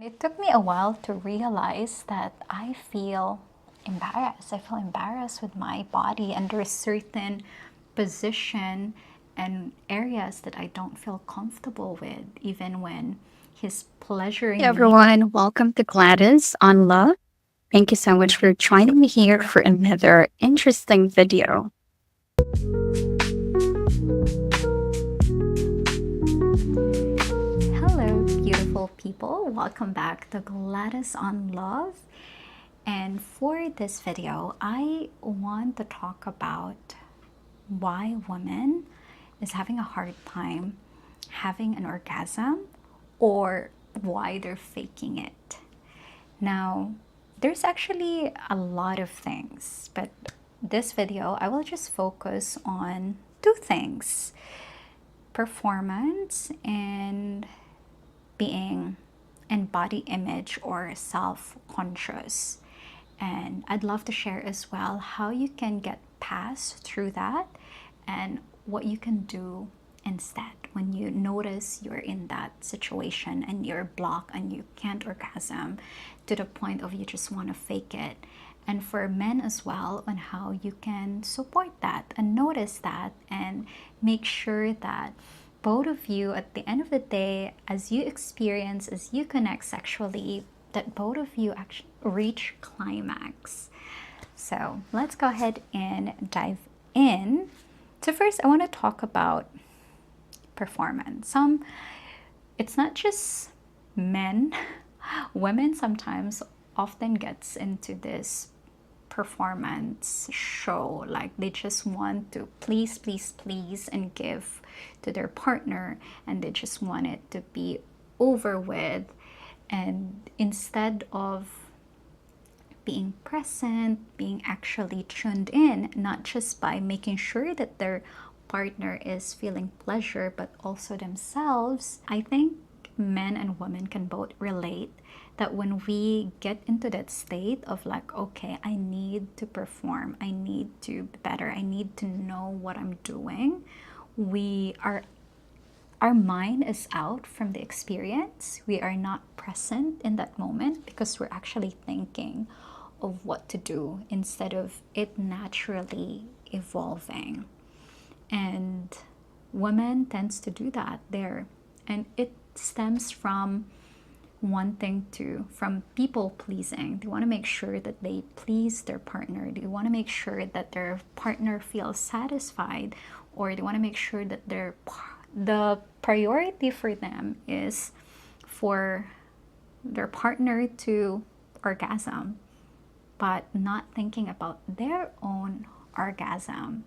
It took me a while to realize that I feel embarrassed. I feel embarrassed with my body under a certain position and areas that I don't feel comfortable with, even when he's Hey pleasuring me. everyone, welcome to Gladys on Love. Thank you so much for joining me here for another interesting video. Hello, beautiful people. Welcome back to Gladys on Love. And for this video, I want to talk about why women is having a hard time having an orgasm or why they're faking it. Now, there's actually a lot of things, but this video I will just focus on two things: performance and being and body image or self-conscious. And I'd love to share as well how you can get past through that and what you can do instead when you notice you're in that situation and you're blocked and you can't orgasm to the point of you just want to fake it. And for men as well, on how you can support that and notice that and make sure that both of you at the end of the day, as you experience, as you connect sexually, that both of you actually reach climax. So let's go ahead and dive in. So first I want to talk about performance. It's not just men. Women sometimes often gets into this performance show, like they just want to please and give to their partner, and they just want it to be over with. And instead of being present, being actually tuned in, not just by making sure that their partner is feeling pleasure, but also themselves, I think men and women can both relate that when we get into that state of like, okay, I need to perform, I need to be better, I need to know what I'm doing, we are our mind is out from the experience. We are not present in that moment because we're actually thinking of what to do instead of it naturally evolving. And women tends to do that there. And it stems from wanting to, from people pleasing. They want to make sure that they please their partner. They want to make sure that their partner feels satisfied, or they want to make sure that the priority for them is for their partner to orgasm, but not thinking about their own orgasm.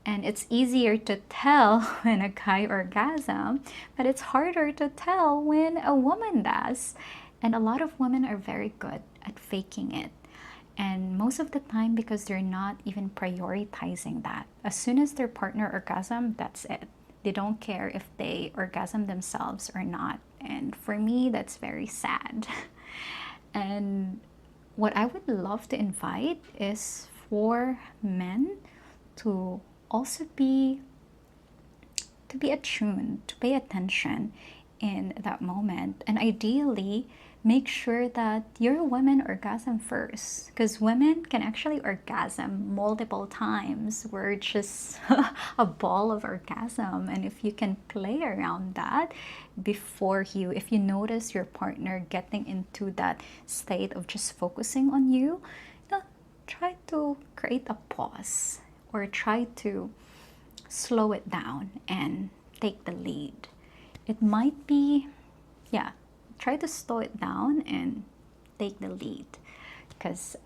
And it's easier to tell when a guy orgasm, but it's harder to tell when a woman does. And a lot of women are very good at faking it. And most of the time, because they're not even prioritizing that. As soon as their partner orgasm, that's it. They don't care if they orgasm themselves or not. And for me, that's very sad. And what I would love to invite is for men to also be attuned, to pay attention in that moment, and ideally make sure that your women orgasm first, because women can actually orgasm multiple times. We're just a ball of orgasm, and if you can play around that before you, if you notice your partner getting into that state of just focusing on you, try to create a pause or try to slow it down and take the lead. It might be, yeah, try to slow it down and take the lead, because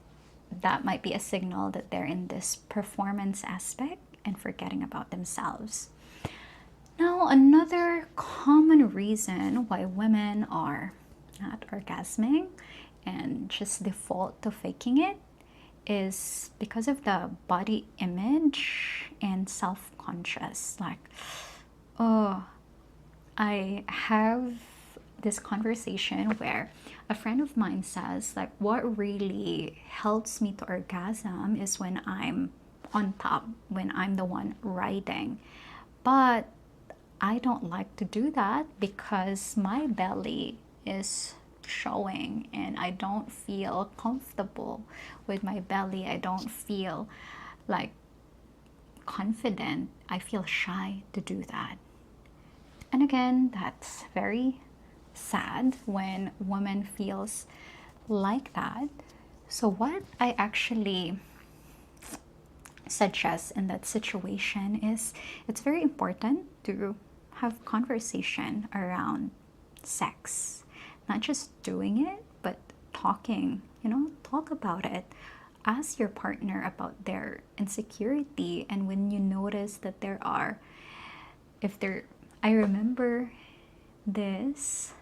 that might be a signal that they're in this performance aspect and forgetting about themselves. Now, another common reason why women are not orgasming and just default to faking it is because of the body image and self-conscious. Like, oh, I have this conversation where a friend of mine says, like, what really helps me to orgasm is when I'm on top, when I'm the one riding. But I don't like to do that because my belly is showing and I don't feel comfortable with my belly, I don't feel like confident, I feel shy to do that. And again, that's very sad when woman feels like that. So what I actually suggest in that situation is it's very important to have conversation around sex, not just doing it but talking, talk about it. Ask your partner about their insecurity, and when you notice that there are, if there I remember this,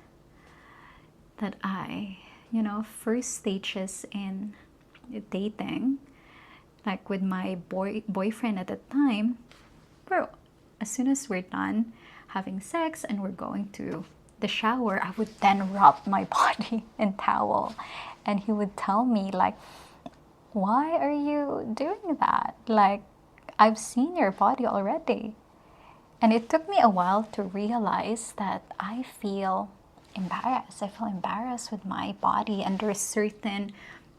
that first stages in dating, like with my boyfriend at the time, bro, as soon as we're done having sex and we're going to the shower, I would then wrap my body in towel, and he would tell me like, why are you doing that? Like, I've seen your body already. And it took me a while to realize that I feel embarrassed. I feel embarrassed with my body, and there's certain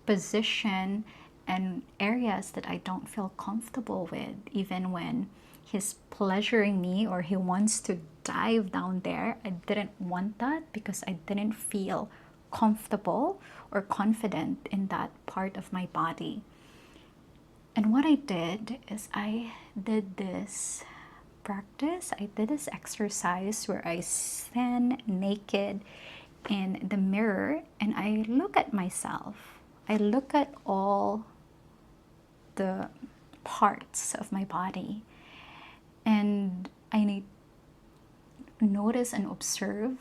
position and areas that I don't feel comfortable with, even when he's pleasuring me or he wants to dive down there. I didn't want that because I didn't feel comfortable or confident in that part of my body. And what I did is I did this practice, I did this exercise where I stand naked in the mirror and I look at myself. I look at all the parts of my body, and I need notice and observe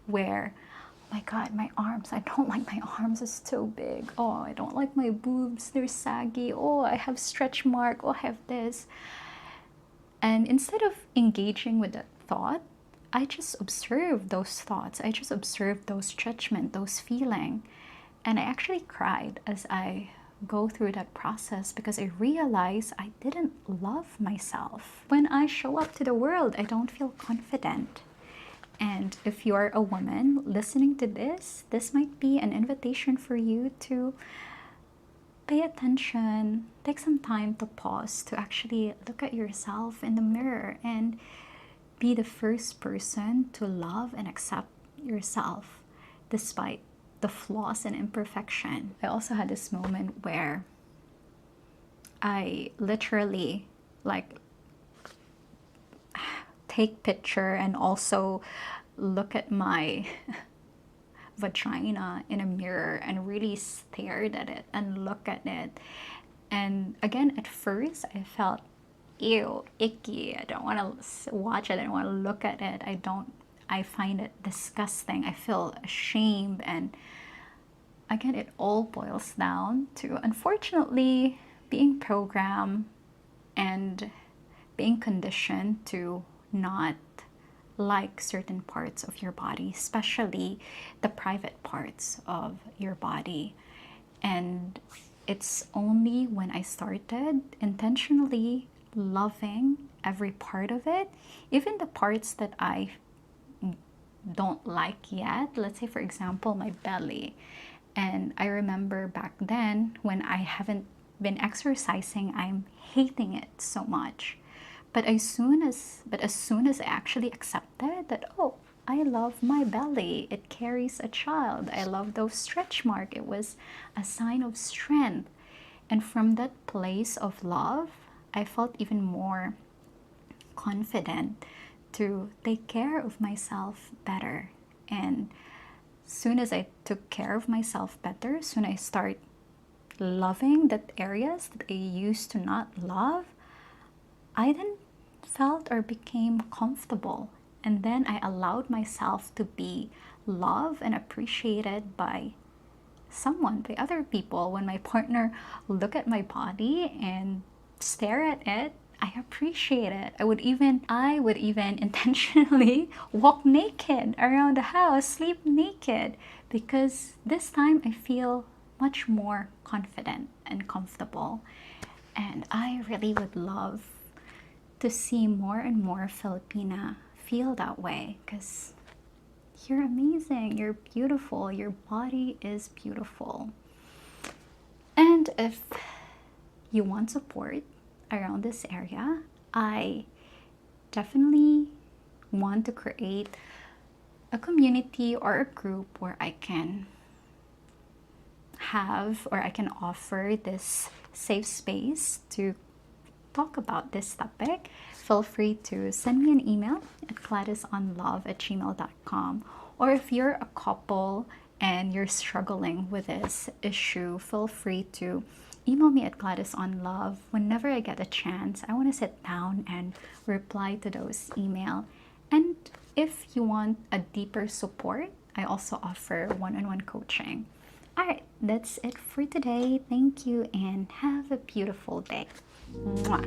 where, oh my god, my arms, I don't like my arms, it's too big. Oh, I don't like my boobs, they're saggy. Oh, I have stretch mark. Oh, I have this. And instead of engaging with that thought, I just observe those thoughts. I just observe those judgment, those feeling. And I actually cried as I go through that process because I realized I didn't love myself. When I show up to the world, I don't feel confident. And if you're a woman listening to this might be an invitation for you to pay attention, take some time to pause, to actually look at yourself in the mirror and be the first person to love and accept yourself despite the flaws and imperfection. I also had this moment where I literally like take picture and also look at my vagina in a mirror and really stared at it and look at it. And again, at first I felt ew, icky. I don't want to watch it. I don't want to look at it. I find it disgusting. I feel ashamed. And again, it all boils down to, unfortunately, being programmed and being conditioned to not like certain parts of your body, especially the private parts of your body. And it's only when I started intentionally loving every part of it, even the parts that I don't like yet. Let's say, for example, my belly. And I remember back then when I haven't been exercising, I'm hating it so much. But as soon as I actually accepted that, oh, I love my belly, it carries a child, I love those stretch marks, it was a sign of strength. And from that place of love, I felt even more confident to take care of myself better. And soon as I took care of myself better, soon I start loving that areas that I used to not love, I then felt or became comfortable. And then I allowed myself to be loved and appreciated by someone, by other people. When my partner look at my body and stare at it, I appreciate it. I would even intentionally walk naked around the house, sleep naked, because this time I feel much more confident and comfortable. And I really would love to see more and more Filipina feel that way, because You're amazing. You're beautiful. Your body is beautiful. And if you want support around this area, I definitely want to create a community or a group where I can have or I can offer this safe space to talk about this topic. Feel free to send me an email at gladysonlove@gmail.com. Or if you're a couple and you're struggling with this issue, feel free to email me at gladysonlove. Whenever I get a chance, I want to sit down and reply to those emails. And if you want a deeper support, I also offer one-on-one coaching. All right, that's it for today. Thank you and have a beautiful day. Mwah.